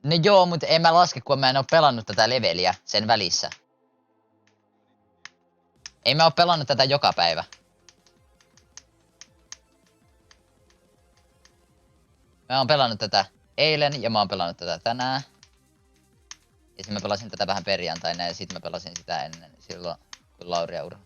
No joo, mutta en mä laske, kun mä en oo pelannut tätä leveliä sen välissä. Ei mä oo pelannut tätä joka päivä. Mä oon pelannut tätä eilen ja mä oon pelannut tätä tänään. Ja sitten mä pelasin tätä vähän perjantaina ja sitten mä pelasin sitä ennen silloin, kun Lauria urho.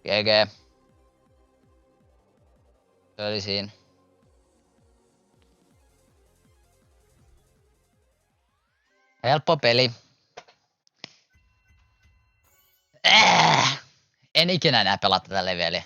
GG. Se oli siinä. Helppo peli. En ikinä enää pelaa tätä leveliä.